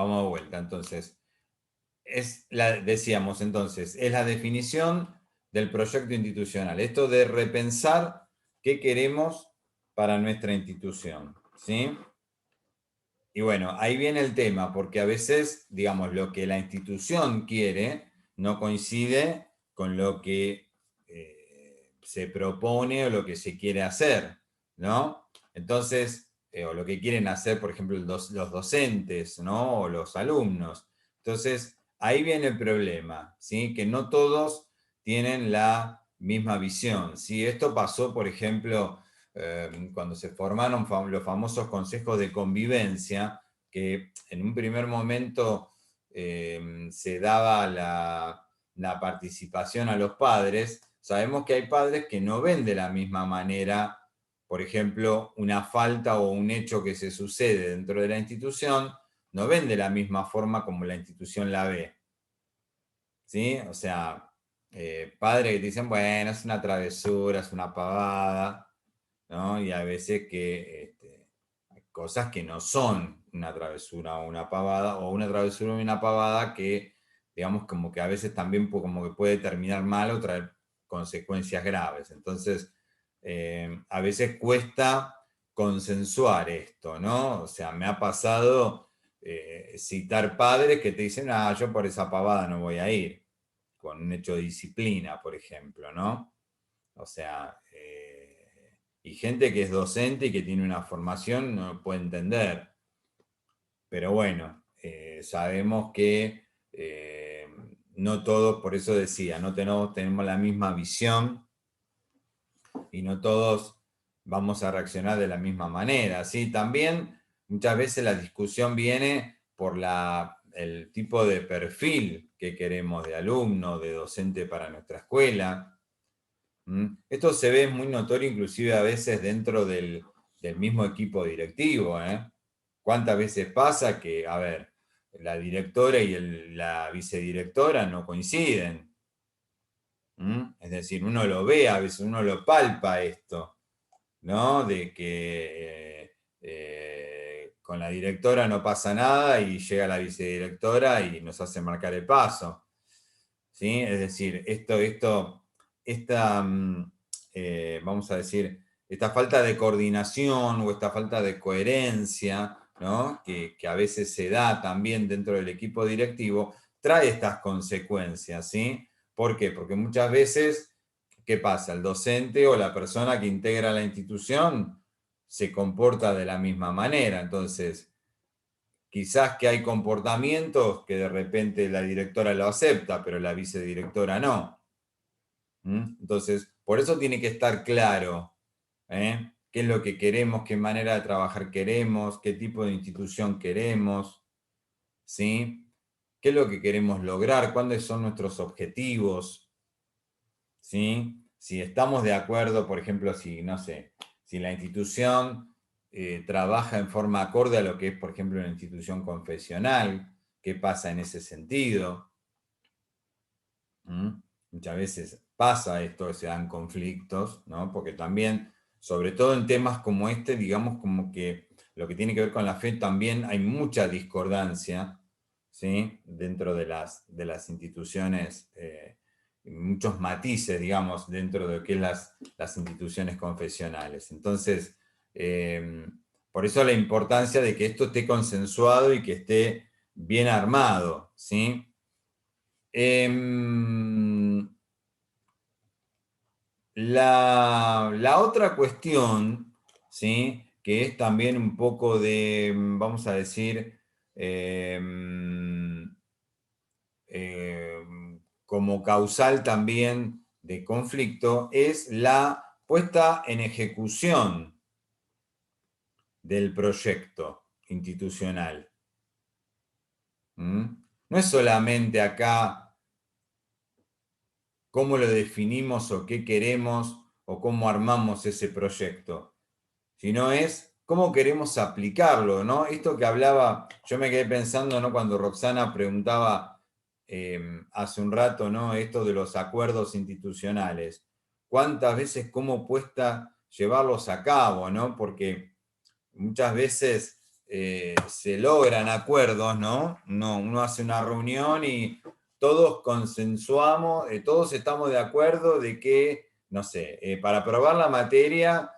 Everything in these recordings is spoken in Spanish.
Vamos de vuelta, entonces. Decíamos entonces, es la definición del proyecto institucional. Esto de repensar qué queremos para nuestra institución, ¿sí? Y bueno, ahí viene el tema, porque a veces, digamos, lo que la institución quiere no coincide con lo que se propone o lo que se quiere hacer, ¿no? Entonces, o lo que quieren hacer, por ejemplo, los docentes, ¿no? O los alumnos. Entonces, ahí viene el problema, ¿sí? Que no todos tienen la misma visión, ¿sí? Esto pasó, por ejemplo, cuando se formaron los famosos consejos de convivencia, que en un primer momento se daba la participación a los padres. Sabemos que hay padres que no ven de la misma manera, por ejemplo, una falta o un hecho que se sucede dentro de la institución, no ven de la misma forma como la institución la ve. ¿Sí? O sea, padres que te dicen, bueno, es una travesura, es una pavada, ¿no? Y a veces que hay cosas que no son una travesura o una pavada, o una travesura o una pavada que, digamos, como que a veces también como que puede terminar mal o traer consecuencias graves. Entonces, a veces cuesta consensuar esto, ¿no? O sea, me ha pasado citar padres que te dicen, ah, yo por esa pavada no voy a ir, con un hecho de disciplina, por ejemplo, ¿no? O sea, y gente que es docente y que tiene una formación no lo puede entender. Pero bueno, sabemos que no todos, por eso decía, no tenemos la misma visión y no todos vamos a reaccionar de la misma manera. ¿Sí? También muchas veces la discusión viene por el tipo de perfil que queremos de alumno, de docente para nuestra escuela. Esto se ve muy notorio inclusive a veces dentro del mismo equipo directivo, ¿eh? ¿Cuántas veces pasa que, a ver, la directora y la vicedirectora no coinciden? Es decir, uno lo ve, a veces uno lo palpa esto, ¿no? De que con la directora no pasa nada y llega la vicedirectora y nos hace marcar el paso. ¿Sí? Es decir, esta, vamos a decir, esta falta de coordinación o esta falta de coherencia, ¿no? Que a veces se da también dentro del equipo directivo, trae estas consecuencias, ¿sí? ¿Por qué? Porque muchas veces, ¿qué pasa? El docente o la persona que integra la institución se comporta de la misma manera, entonces quizás que hay comportamientos que de repente la directora lo acepta, pero la vicedirectora no. Entonces, por eso tiene que estar claro, qué es lo que queremos, qué manera de trabajar queremos, qué tipo de institución queremos, ¿sí? ¿Qué es lo que queremos lograr? ¿Cuáles son nuestros objetivos? ¿Sí? Si estamos de acuerdo, por ejemplo, si, no sé, si la institución trabaja en forma acorde a lo que es, por ejemplo, una institución confesional, ¿qué pasa en ese sentido? Muchas veces pasa esto, se dan conflictos, ¿no? Porque también, sobre todo en temas como este, digamos como que lo que tiene que ver con la fe, también hay mucha discordancia, ¿sí? Dentro de las instituciones, muchos matices, digamos, dentro de lo que es las instituciones confesionales. Entonces, eh, por eso la importancia de que esto esté consensuado y que esté bien armado, ¿sí? Em, la otra cuestión, ¿sí? Que es también un poco de, vamos a decir, em, como causal también de conflicto, es la puesta en ejecución del proyecto institucional. ¿Mm? No es solamente acá cómo lo definimos o qué queremos o cómo armamos ese proyecto, sino es cómo queremos aplicarlo, ¿no? Esto que hablaba, yo me quedé pensando, ¿no? Cuando Roxana preguntaba hace un rato, ¿no? Esto de los acuerdos institucionales. ¿Cuántas veces cómo cuesta llevarlos a cabo, ¿no? Porque muchas veces se logran acuerdos, ¿no? Uno hace una reunión y todos consensuamos, todos estamos de acuerdo de que, no sé, para aprobar la materia,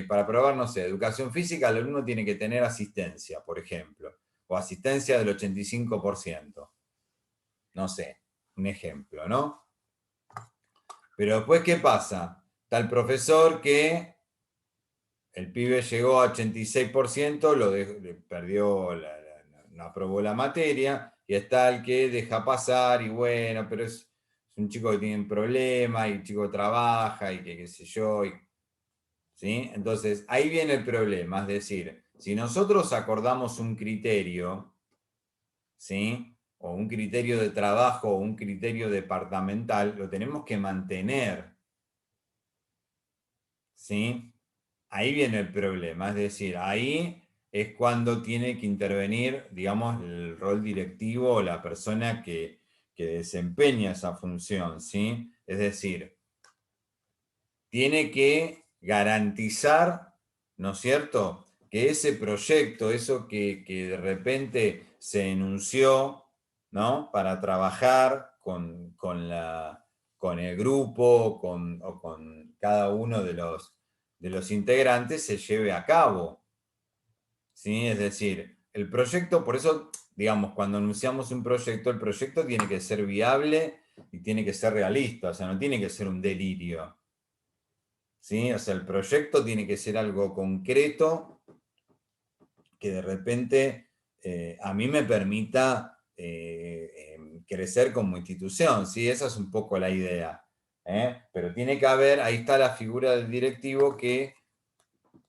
para aprobar, no sé, educación física, el alumno tiene que tener asistencia, por ejemplo, o asistencia del 85%. No sé, un ejemplo, ¿no? Pero después, ¿qué pasa? Está el profesor que el pibe llegó a 86%, perdió, no aprobó la materia, y está el que deja pasar, y bueno, pero es un chico que tiene un problema, y el chico trabaja, y que qué sé yo, ¿sí? Entonces, ahí viene el problema, es decir, si nosotros acordamos un criterio, ¿sí? O un criterio de trabajo, o un criterio departamental, lo tenemos que mantener, ¿sí? Ahí viene el problema, es decir, ahí es cuando tiene que intervenir, digamos, el rol directivo o la persona que desempeña esa función, ¿sí? Es decir, tiene que garantizar, ¿no es cierto?, que ese proyecto, eso que de repente se enunció, ¿no?, para trabajar con el grupo o con cada uno de los integrantes, se lleve a cabo, ¿sí? Es decir, el proyecto, por eso, digamos, cuando anunciamos un proyecto, el proyecto tiene que ser viable y tiene que ser realista, o sea, no tiene que ser un delirio. ¿Sí? O sea, el proyecto tiene que ser algo concreto que de repente a mí me permita crecer como institución, ¿sí? Esa es un poco la idea. Pero tiene que haber, ahí está la figura del directivo que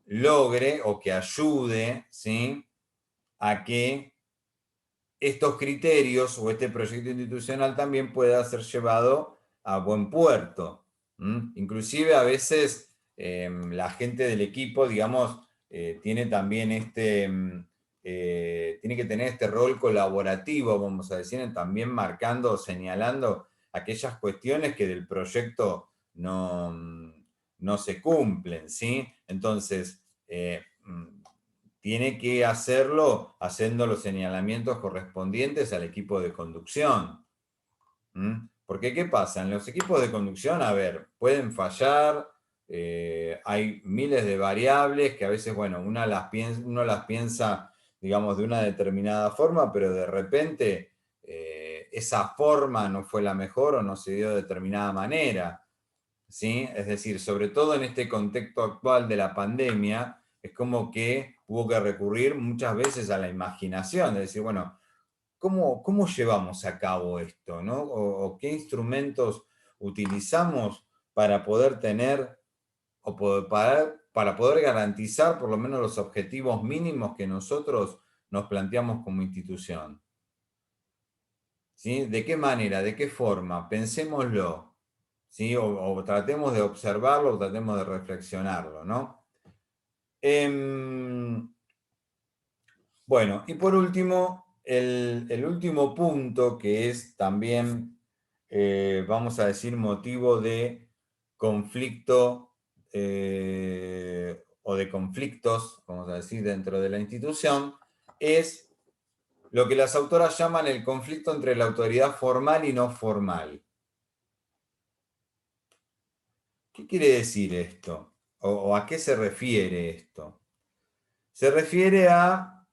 logre o que ayude, ¿sí?, a que estos criterios o este proyecto institucional también pueda ser llevado a buen puerto. Inclusive a veces la gente del equipo, digamos, tiene también tiene que tener este rol colaborativo, vamos a decir, también marcando o señalando aquellas cuestiones que del proyecto no se cumplen, ¿sí? Entonces, tiene que hacerlo haciendo los señalamientos correspondientes al equipo de conducción. Porque, ¿qué pasa? En los equipos de conducción, a ver, pueden fallar, hay miles de variables que a veces, bueno, uno las piensa, digamos, de una determinada forma, pero de repente esa forma no fue la mejor o no se dio de determinada manera, ¿sí? Es decir, sobre todo en este contexto actual de la pandemia, es como que hubo que recurrir muchas veces a la imaginación, de decir, bueno, ¿cómo llevamos a cabo esto, ¿no? O qué instrumentos utilizamos para poder tener, para poder garantizar por lo menos los objetivos mínimos que nosotros nos planteamos como institución. ¿Sí? ¿De qué manera? ¿De qué forma? Pensémoslo. ¿Sí? O tratemos de observarlo o tratemos de reflexionarlo, ¿no? Bueno, y por último, el último punto que es también, vamos a decir, motivo de conflicto o de conflictos, vamos a decir, dentro de la institución, es lo que las autoras llaman el conflicto entre la autoridad formal y no formal. ¿Qué quiere decir esto? ¿O a qué se refiere esto? Se refiere a,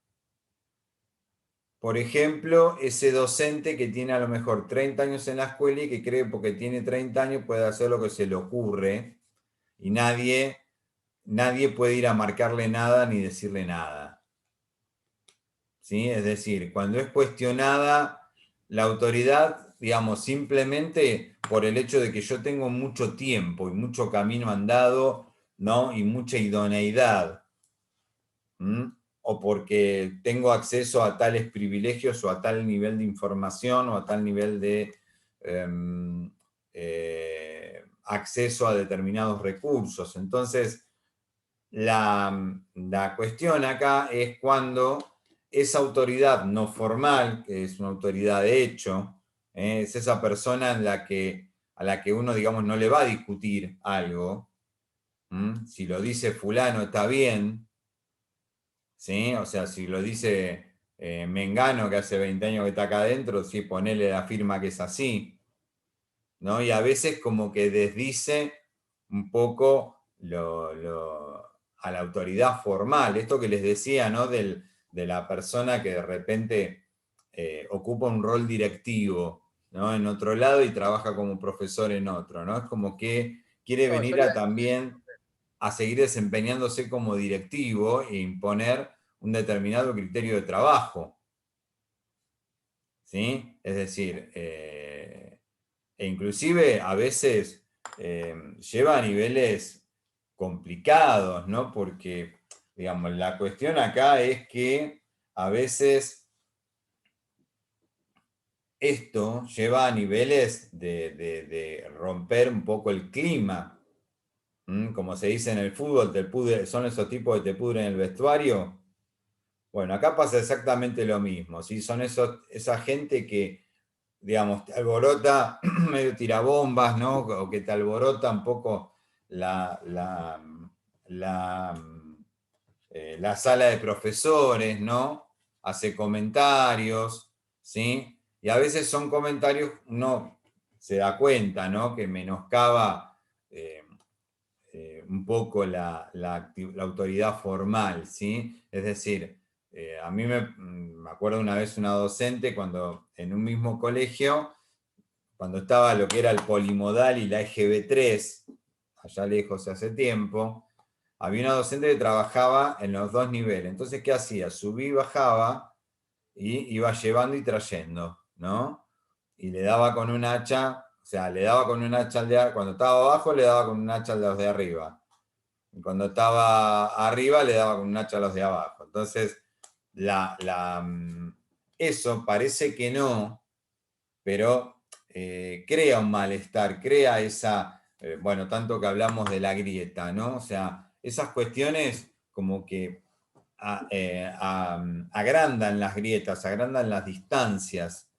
por ejemplo, ese docente que tiene a lo mejor 30 años en la escuela y que cree porque tiene 30 años puede hacer lo que se le ocurre y nadie puede ir a marcarle nada ni decirle nada. ¿Sí? Es decir, cuando es cuestionada la autoridad, digamos, simplemente por el hecho de que yo tengo mucho tiempo y mucho camino andado, ¿no? Y mucha idoneidad, o porque tengo acceso a tales privilegios o a tal nivel de información o a tal nivel de acceso a determinados recursos. Entonces, la cuestión acá es cuando esa autoridad no formal, que es una autoridad de hecho, es esa persona a la que uno, digamos, no le va a discutir algo. Si lo dice fulano está bien, ¿sí? O sea, si lo dice Mengano, que hace 20 años que está acá adentro, sí, ponele la firma que es así, ¿no? Y a veces como que desdice un poco a la autoridad formal, esto que les decía, ¿no? De la persona que de repente ocupa un rol directivo, ¿no? En otro lado y trabaja como profesor en otro, ¿no? Es como que quiere No, yo venir le a también a seguir desempeñándose como directivo e imponer un determinado criterio de trabajo, ¿sí? Es decir, e inclusive a veces lleva a niveles complicados, ¿no? Porque, digamos, la cuestión acá es que a veces esto lleva a niveles de romper un poco el clima. Como se dice en el fútbol, son esos tipos que te pudren el vestuario. Bueno, acá pasa exactamente lo mismo, ¿sí? Son esa gente que, digamos, te alborota medio tirabombas, ¿no? O que te alborota un poco la, la, la, la sala de profesores, ¿no? Hace comentarios, ¿sí? Y a veces son comentarios, uno se da cuenta, ¿no? Que menoscaba un poco la autoridad formal, ¿sí? Es decir, a mí me acuerdo una vez una docente cuando en un mismo colegio, cuando estaba lo que era el polimodal y la EGB3, allá lejos hace tiempo, había una docente que trabajaba en los dos niveles. Entonces, ¿qué hacía? Subía y bajaba y iba llevando y trayendo, ¿no? Y le daba con un hacha, o sea, le daba con un hacha cuando estaba abajo, le daba con un hacha a los de arriba. Y cuando estaba arriba, le daba con un hacha a los de abajo. Entonces, eso parece que no, pero crea un malestar, crea esa, bueno, tanto que hablamos de la grieta, ¿no? O sea, esas cuestiones como que agrandan las grietas, agrandan las distancias,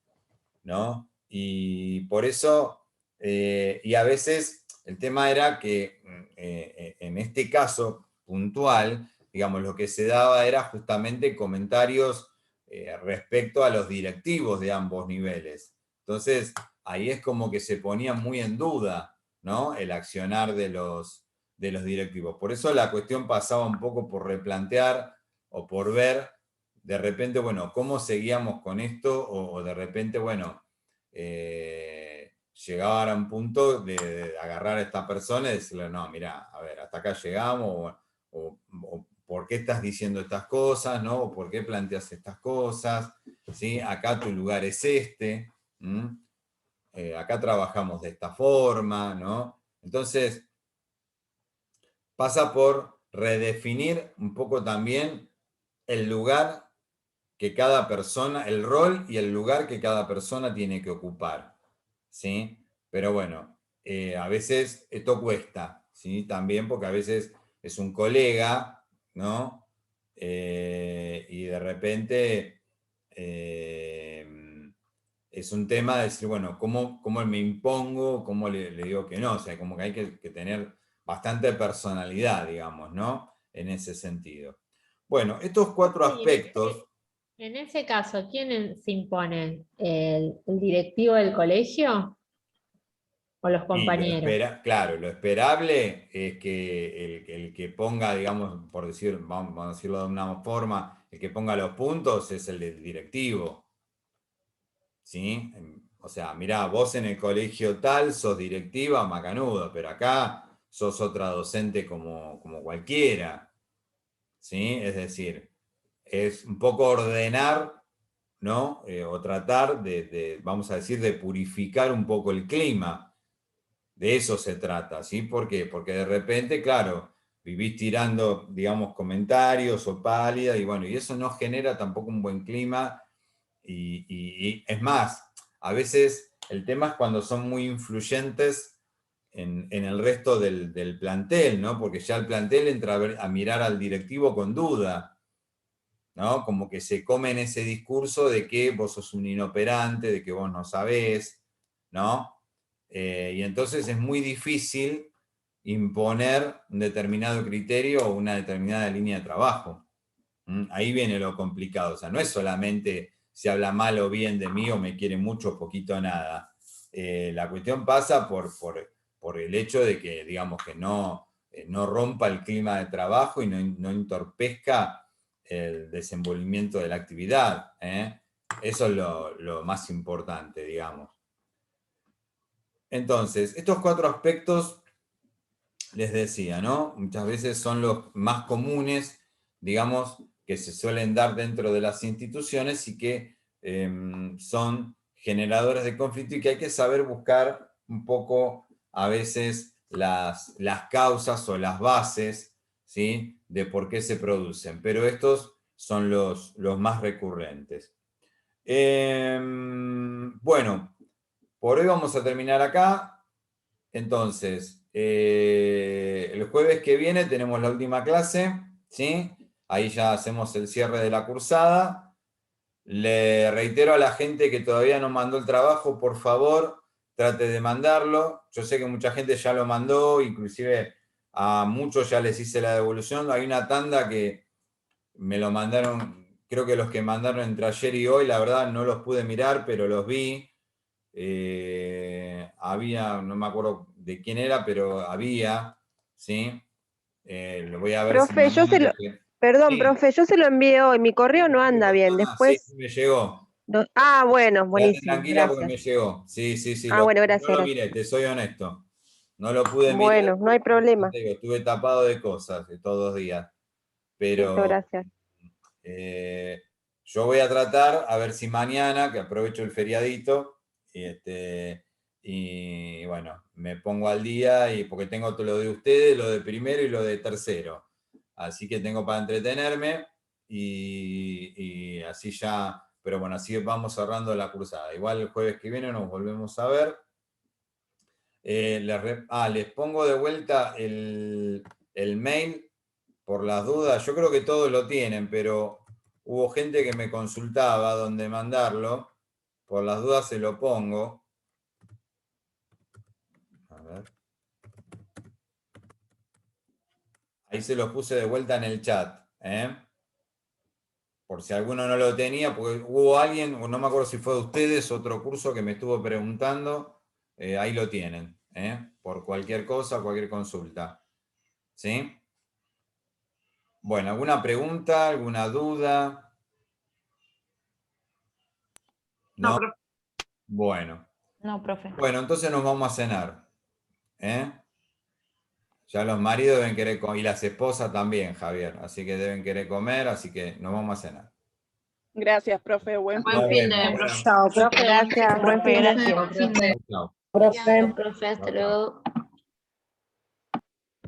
¿no? Y por eso, y a veces el tema era que en este caso puntual, digamos, lo que se daba era justamente comentarios respecto a los directivos de ambos niveles. Entonces, ahí es como que se ponía muy en duda, ¿no? El accionar de los directivos. Por eso la cuestión pasaba un poco por replantear o por ver de repente, bueno, ¿cómo seguíamos con esto? O de repente, bueno, llegaban a un punto de agarrar a esta persona y decirle, no, mira, a ver, hasta acá llegamos, o por qué estás diciendo estas cosas, ¿no? O por qué planteas estas cosas, ¿sí? Acá tu lugar es este, acá trabajamos de esta forma, ¿no? Entonces, pasa por redefinir un poco también el lugar que cada persona, el rol y el lugar que cada persona tiene que ocupar, ¿sí? Pero bueno, a veces esto cuesta, ¿sí? También porque a veces es un colega, ¿no? Y de repente es un tema de decir, bueno, ¿cómo me impongo? ¿Cómo le digo que no? O sea, como que hay que tener bastante personalidad, digamos, ¿no? En ese sentido. Bueno, estos cuatro Sí, aspectos. en ese caso, ¿quién se impone? ¿El directivo del colegio o los Y compañeros? claro, lo esperable es que el que ponga, digamos, por decir, vamos a decirlo de una forma, el que ponga los puntos es el del directivo, ¿sí? O sea, mirá, vos en el colegio tal sos directiva, macanudo, pero acá sos otra docente como cualquiera, ¿sí? Es decir, es un poco ordenar, ¿no? O tratar vamos a decir, de purificar un poco el clima. De eso se trata, ¿sí? ¿Por qué? Porque de repente, claro, vivís tirando, digamos, comentarios o pálida y bueno, y eso no genera tampoco un buen clima y es más, a veces el tema es cuando son muy influyentes en el resto del plantel, ¿no? Porque ya el plantel entra a mirar al directivo con duda, ¿no? Como que se comen ese discurso de que vos sos un inoperante, de que vos no sabés, ¿no? Y entonces es muy difícil imponer un determinado criterio o una determinada línea de trabajo. Ahí viene lo complicado. O sea, no es solamente si habla mal o bien de mí o me quiere mucho o poquito nada. La cuestión pasa por el hecho de que, digamos, que no rompa el clima de trabajo y no entorpezca el desenvolvimiento de la actividad. Eso es lo más importante, digamos. Entonces, estos 4 aspectos, les decía, ¿no? Muchas veces son los más comunes, digamos, que se suelen dar dentro de las instituciones y que son generadores de conflicto y que hay que saber buscar un poco a veces las causas o las bases, ¿sí? De por qué se producen. Pero estos son los más recurrentes. Bueno, por hoy vamos a terminar acá. Entonces, el jueves que viene tenemos la última clase, ¿sí? Ahí ya hacemos el cierre de la cursada. Le reitero a la gente que todavía no mandó el trabajo, por favor, trate de mandarlo. Yo sé que mucha gente ya lo mandó, inclusive a muchos ya les hice la devolución. Hay una tanda que me lo mandaron, creo que los que mandaron entre ayer y hoy, la verdad no los pude mirar, pero los vi. Había, no me acuerdo de quién era, pero había, ¿sí? Lo voy a ver si Profe, mañana... perdón, Sí. profe, yo se lo envié hoy, mi correo no anda bien, Sí, después... me llegó. bueno, Quédate buenísimo, tranquila porque me gracias. llegó. Sí, Bueno, no gracias, lo gracias. miré, te soy honesto. No lo pude mirar Bueno, no hay porque, problema. te digo, estuve tapado de cosas todos los días. Listo, Pero gracias. yo voy a tratar, a ver si mañana, que aprovecho el feriadito, y bueno, me pongo al día, y porque tengo todo lo de ustedes, lo de primero y lo de tercero. Así que tengo para entretenerme, y así ya, pero bueno, así vamos cerrando la cursada. Igual el jueves que viene nos volvemos a ver. Les pongo de vuelta el mail por las dudas. Yo creo que todos lo tienen, pero hubo gente que me consultaba dónde mandarlo. Por las dudas se lo pongo. A ver. Ahí se los puse de vuelta en el chat. Por si alguno no lo tenía, porque hubo alguien, no me acuerdo si fue de ustedes, otro curso que me estuvo preguntando. Ahí lo tienen. Por cualquier cosa, cualquier consulta. ¿Sí? Bueno, ¿alguna pregunta, alguna duda? ¿No? No, profe. Bueno. No, profe. Bueno, entonces nos vamos a cenar. Ya los maridos deben querer comer, y las esposas también, Javier. Así que deben querer comer, así que nos vamos a cenar. Gracias, profe. Buen Nos fin de vemos. semana. Bueno, Chao, profe, gracias. Buen fin de Gracias. chau. Profe, hasta luego.